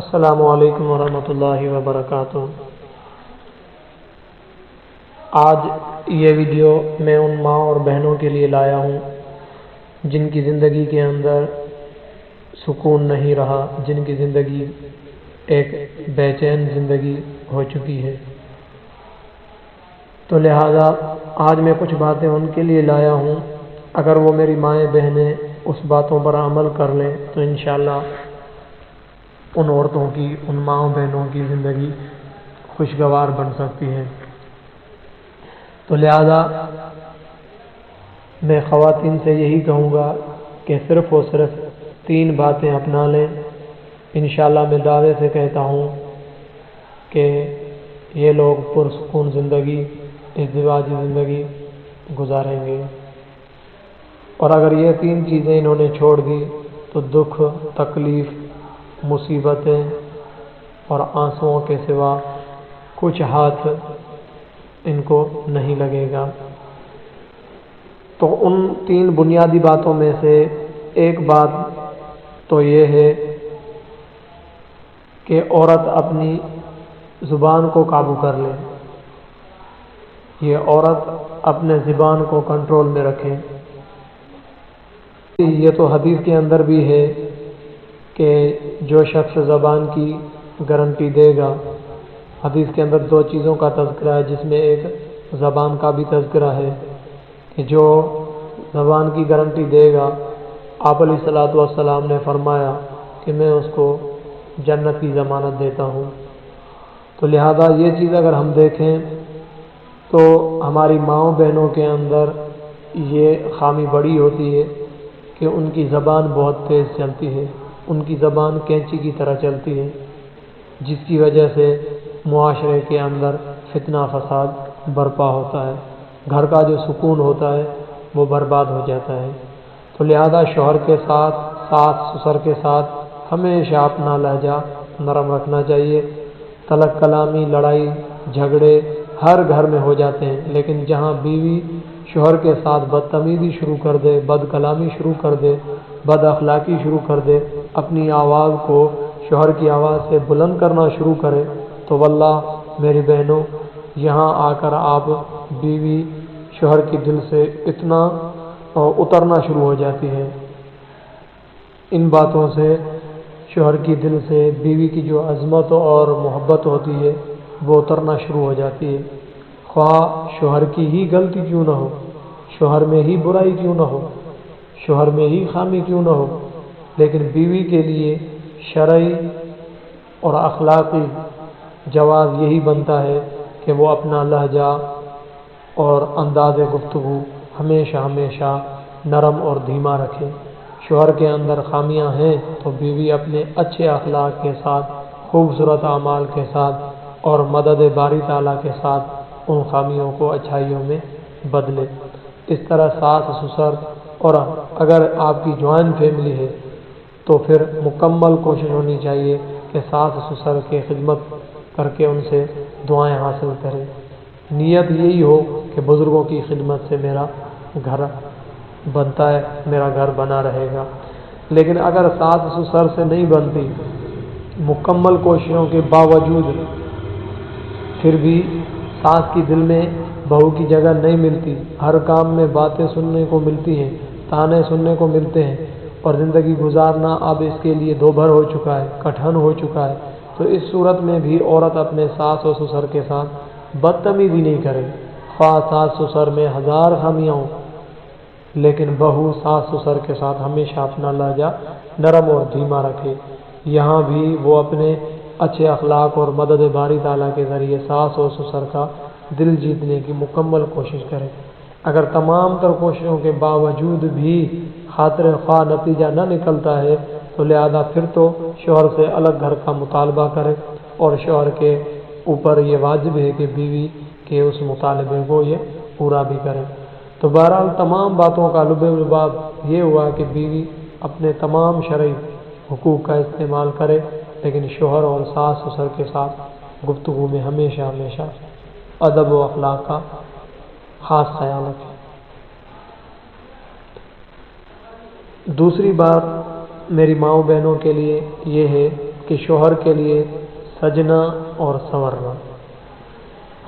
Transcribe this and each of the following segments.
السلام علیکم ورحمۃ اللہ وبرکاتہ۔ آج یہ ویڈیو میں ان ماں اور بہنوں کے لیے لایا ہوں جن کی زندگی کے اندر سکون نہیں رہا، جن کی زندگی ایک بے چین زندگی ہو چکی ہے۔ تو لہذا آج میں کچھ باتیں ان کے لیے لایا ہوں، اگر وہ میری مائیں بہنیں اس باتوں پر عمل کر لیں تو انشاءاللہ ان عورتوں کی، ان ماں بہنوں کی زندگی خوشگوار بن سکتی ہے۔ تو لہذا میں خواتین سے یہی کہوں گا کہ صرف اور صرف 3 باتیں اپنا لیں۔ انشاءاللہ میں دعوے سے کہتا ہوں کہ یہ لوگ پرسکون زندگی، ازدواجی زندگی گزاریں گے، اور اگر یہ 3 چیزیں انہوں نے چھوڑ دی تو دکھ، تکلیف، مصیبتیں اور آنسوؤں کے سوا کچھ ہاتھ ان کو نہیں لگے گا۔ تو ان 3 بنیادی باتوں میں سے ایک بات تو یہ ہے کہ عورت اپنی زبان کو قابو کر لے، یہ عورت اپنے زبان کو کنٹرول میں رکھے۔ یہ تو حدیث کے اندر بھی ہے کہ جو شخص زبان کی گارنٹی دے گا، حدیث کے اندر 2 چیزوں کا تذکرہ ہے جس میں ایک زبان کا بھی تذکرہ ہے کہ جو زبان کی گارنٹی دے گا، آپ علیہ الصلوۃ والسلام نے فرمایا کہ میں اس کو جنت کی ضمانت دیتا ہوں۔ تو لہذا یہ چیز اگر ہم دیکھیں تو ہماری ماؤں بہنوں کے اندر یہ خامی بڑی ہوتی ہے کہ ان کی زبان بہت تیز چلتی ہے، ان کی زبان کینچی کی طرح چلتی ہے، جس کی وجہ سے معاشرے کے اندر فتنہ فساد برپا ہوتا ہے، گھر کا جو سکون ہوتا ہے وہ برباد ہو جاتا ہے۔ تو لہذا شوہر کے ساتھ، ساس سسر کے ساتھ ہمیشہ اپنا لہجہ نرم رکھنا چاہیے۔ طلق کلامی، لڑائی جھگڑے ہر گھر میں ہو جاتے ہیں، لیکن جہاں بیوی شوہر کے ساتھ بدتمیزی شروع کر دے، بد کلامی شروع کر دے، بد اخلاقی شروع کر دے، اپنی آواز کو شوہر کی آواز سے بلند کرنا شروع کرے، تو واللہ میری بہنوں، یہاں آ کر آپ بیوی شوہر کی دل سے اتنا اترنا شروع ہو جاتی ہے۔ ان باتوں سے شوہر کی دل سے بیوی کی جو عظمت اور محبت ہوتی ہے وہ اترنا شروع ہو جاتی ہے، خواہ شوہر کی ہی غلطی کیوں نہ ہو، شوہر میں ہی برائی کیوں نہ ہو، شوہر میں ہی خامی کیوں نہ ہو، لیکن بیوی کے لیے شرعی اور اخلاقی جواز یہی بنتا ہے کہ وہ اپنا لہجہ اور انداز گفتگو ہمیشہ نرم اور دھیما رکھے۔ شوہر کے اندر خامیاں ہیں تو بیوی اپنے اچھے اخلاق کے ساتھ، خوبصورت اعمال کے ساتھ اور مدد باری تعالیٰ کے ساتھ ان خامیوں کو اچھائیوں میں بدلے۔ اس طرح ساس سسر، اور اگر آپ کی جوائنٹ فیملی ہے تو پھر مکمل کوشش ہونی چاہیے کہ ساس سسر کی خدمت کر کے ان سے دعائیں حاصل کریں۔ نیت یہی ہو کہ بزرگوں کی خدمت سے میرا گھر بنتا ہے، میرا گھر بنا رہے گا۔ لیکن اگر ساس سسر سے نہیں بنتی، مکمل کوششوں کے باوجود پھر بھی ساس کی دل میں بہو کی جگہ نہیں ملتی، ہر کام میں باتیں سننے کو ملتی ہیں، تانے سننے کو ملتے ہیں، اور زندگی گزارنا اب اس کے لیے دوبھر ہو چکا ہے، کٹھن ہو چکا ہے، تو اس صورت میں بھی عورت اپنے ساس اور سسر کے ساتھ بدتمیزی نہیں کرے، خواہ ساس سسر میں 1000 خامیاں ہوں، لیکن بہو ساس سسر کے ساتھ ہمیشہ اپنا لہجہ نرم اور دھیما رکھے۔ یہاں بھی وہ اپنے اچھے اخلاق اور مدد باری تعالیٰ کے ذریعے ساس اور سسر کا دل جیتنے کی مکمل کوشش کرے۔ اگر تمام تر کوششوں کے باوجود بھی خاطر خواہ نتیجہ نہ نکلتا ہے تو لہذا پھر تو شوہر سے الگ گھر کا مطالبہ کرے، اور شوہر کے اوپر یہ واجب ہے کہ بیوی کے اس مطالبے کو یہ پورا بھی کرے۔ تو بہرحال تمام باتوں کا لب لباب یہ ہوا کہ بیوی اپنے تمام شرعی حقوق کا استعمال کرے، لیکن شوہر اور ساس سسر کے ساتھ گفتگو میں ہمیشہ ادب و اخلاق کا خاص خیال رکھے۔ دوسری بات میری ماؤں بہنوں کے لیے یہ ہے کہ شوہر کے لیے سجنا اور سنورنا۔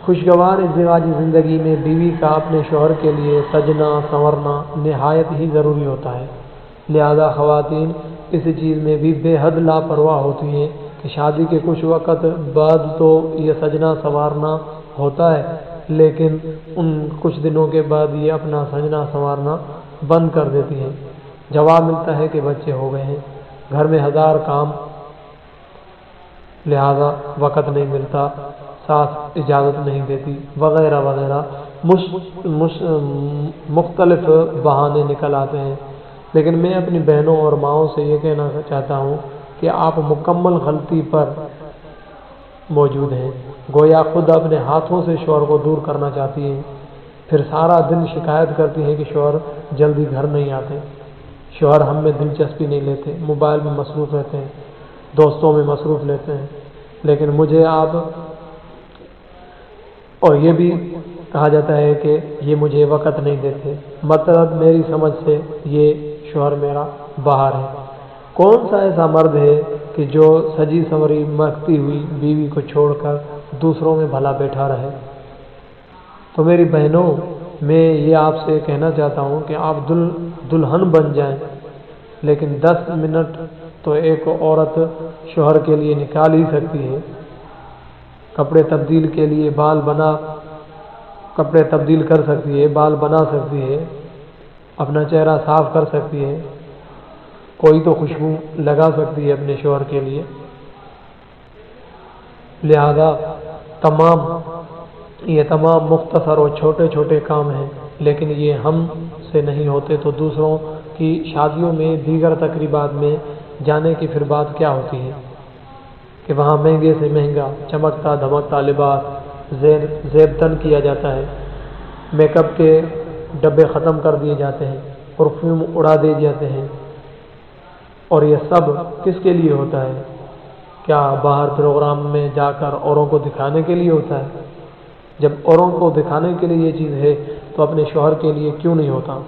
خوشگوار ازدواجی زندگی میں بیوی کا اپنے شوہر کے لیے سجنا سنورنا نہایت ہی ضروری ہوتا ہے، لہذا خواتین اس چیز میں بھی بے حد لاپرواہ ہوتی ہیں کہ شادی کے کچھ وقت بعد تو یہ سجنا سنوارنا ہوتا ہے، لیکن ان کچھ دنوں کے بعد یہ اپنا سجنا سنوارنا بند کر دیتی ہیں۔ جواب ملتا ہے کہ بچے ہو گئے ہیں، گھر میں ہزار کام، لہذا وقت نہیں ملتا، ساس اجازت نہیں دیتی، وغیرہ وغیرہ مختلف بہانے نکل آتے ہیں۔ لیکن میں اپنی بہنوں اور ماؤں سے یہ کہنا چاہتا ہوں کہ آپ مکمل غلطی پر موجود ہیں، گویا خود اپنے ہاتھوں سے شوہر کو دور کرنا چاہتی ہیں، پھر سارا دن شکایت کرتی ہیں کہ شوہر جلدی گھر نہیں آتے، شوہر ہم میں دلچسپی نہیں لیتے، موبائل میں مصروف رہتے ہیں، دوستوں میں مصروف لیتے ہیں، لیکن مجھے آپ اور یہ بھی کہا جاتا ہے کہ یہ مجھے وقت نہیں دیتے، مطلب میری سمجھ سے یہ شوہر میرا باہر ہے۔ کون سا ایسا مرد ہے کہ جو سجی سنوری مہکتی ہوئی بیوی کو چھوڑ کر دوسروں میں بھلا بیٹھا رہے؟ تو میری بہنوں، میں یہ آپ سے کہنا چاہتا ہوں کہ آپ دلہن بن جائیں، لیکن 10 منٹ تو ایک عورت شوہر کے لیے نکال ہی سکتی ہے۔ کپڑے تبدیل کر سکتی ہے، بال بنا سکتی ہے، اپنا چہرہ صاف کر سکتی ہے، کوئی تو خوشبو لگا سکتی ہے اپنے شوہر کے لیے۔ لہذا یہ تمام مختصر اور چھوٹے چھوٹے کام ہیں، لیکن یہ ہم سے نہیں ہوتے تو دوسروں کی شادیوں میں، دیگر تقریبات میں جانے کی پھر بات کیا ہوتی ہے کہ وہاں مہنگے سے مہنگا چمکتا دھمکتا لباس زیب تن کیا جاتا ہے، میک اپ کے ڈبے ختم کر دیے جاتے ہیں، پرفیوم اڑا دیے جاتے ہیں، اور یہ سب کس کے لیے ہوتا ہے؟ کیا باہر پروگرام میں جا کر اوروں کو دکھانے کے لیے ہوتا ہے؟ جب اوروں کو دکھانے کے لیے یہ چیز ہے تو اپنے شوہر کے لیے کیوں نہیں ہوتا؟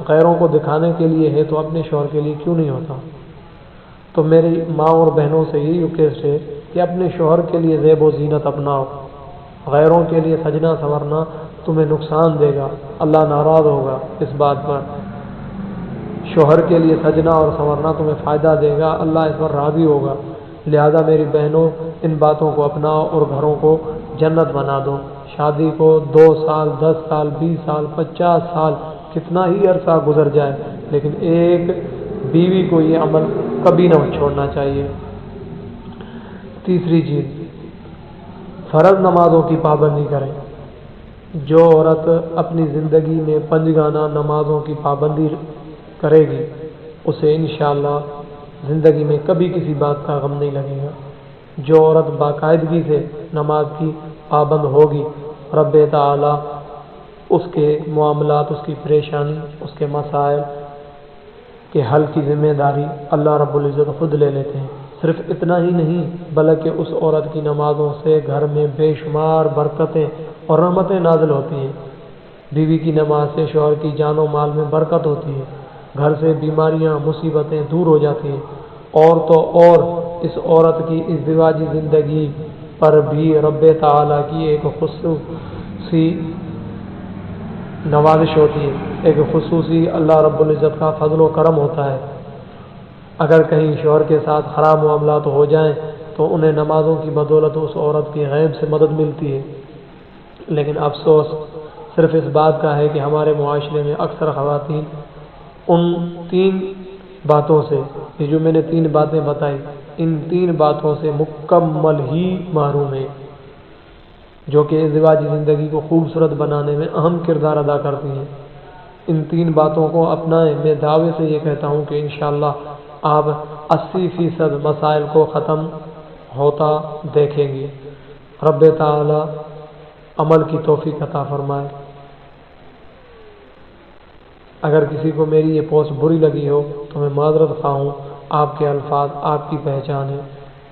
غیروں کو دکھانے کے لیے ہے تو اپنے شوہر کے لیے کیوں نہیں ہوتا؟ تو میری ماں اور بہنوں سے یہی ریکویسٹ ہے کہ اپنے شوہر کے لیے زیب و زینت اپناؤ، غیروں کے لیے سجنا سنورنا تمہیں نقصان دے گا، اللہ ناراض ہوگا اس بات پر۔ شوہر کے لیے سجنا اور سنورنا تمہیں فائدہ دے گا، اللہ اس پر راضی ہوگا۔ لہذا میری بہنوں، ان باتوں کو اپناؤ اور گھروں کو جنت بنا دو۔ شادی کو 2 سال، 10 سال، 20 سال، 50 سال، کتنا ہی عرصہ گزر جائے، لیکن ایک بیوی کو یہ عمل کبھی نہ چھوڑنا چاہیے۔ تیسری چیز، فرض نمازوں کی پابندی کریں۔ جو عورت اپنی زندگی میں 5 گانا نمازوں کی پابندی کرے گی، اسے انشاءاللہ زندگی میں کبھی کسی بات کا غم نہیں لگے گا۔ جو عورت باقاعدگی سے نماز کی پابند ہوگی، رب تعالی اس کے معاملات، اس کی پریشانی، اس کے مسائل کے حل کی ذمہ داری اللہ رب العزت خود لے لیتے ہیں۔ صرف اتنا ہی نہیں، بلکہ اس عورت کی نمازوں سے گھر میں بے شمار برکتیں اور رحمتیں نازل ہوتی ہیں۔ بیوی کی نماز سے شوہر کی جان و مال میں برکت ہوتی ہے، گھر سے بیماریاں، مصیبتیں دور ہو جاتی ہیں، اور تو اور اس عورت کی ازدواجی زندگی پر بھی رب تعالیٰ کی ایک خصوصی نوازش ہوتی ہے، ایک خصوصی اللہ رب العزت کا فضل و کرم ہوتا ہے۔ اگر کہیں شوہر کے ساتھ خراب معاملات ہو جائیں تو انہیں نمازوں کی بدولت اس عورت کی غیب سے مدد ملتی ہے۔ لیکن افسوس صرف اس بات کا ہے کہ ہمارے معاشرے میں اکثر خواتین ان 3 باتوں سے، یہ جو میں نے 3 باتیں بتائی، ان 3 باتوں سے مکمل ہی محروم ہیں، جو کہ ازدواجی زندگی کو خوبصورت بنانے میں اہم کردار ادا کرتی ہیں۔ ان 3 باتوں کو اپنائیں۔ میں دعوے سے یہ کہتا ہوں کہ انشاءاللہ آپ 80% مسائل کو ختم ہوتا دیکھیں گے۔ رب تعالی عمل کی توفیق عطا فرمائے۔ اگر کسی کو میری یہ پوسٹ بری لگی ہو تو میں معذرت خواہ ہوں، آپ کے الفاظ آپ کی پہچان ہے،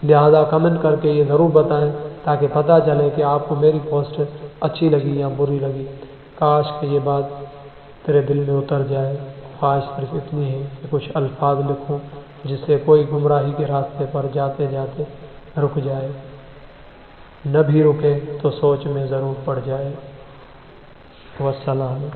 لہذا کمنٹ کر کے یہ ضرور بتائیں تاکہ پتہ چلے کہ آپ کو میری پوسٹ اچھی لگی یا بری لگی۔ کاش کہ یہ بات تیرے دل میں اتر جائے۔ خواہش صرف اتنی ہے کہ کچھ الفاظ لکھوں جس سے کوئی گمراہی کے راستے پر جاتے جاتے رک جائے، نہ بھی رکے تو سوچ میں ضرور پڑ جائے۔ والسلام۔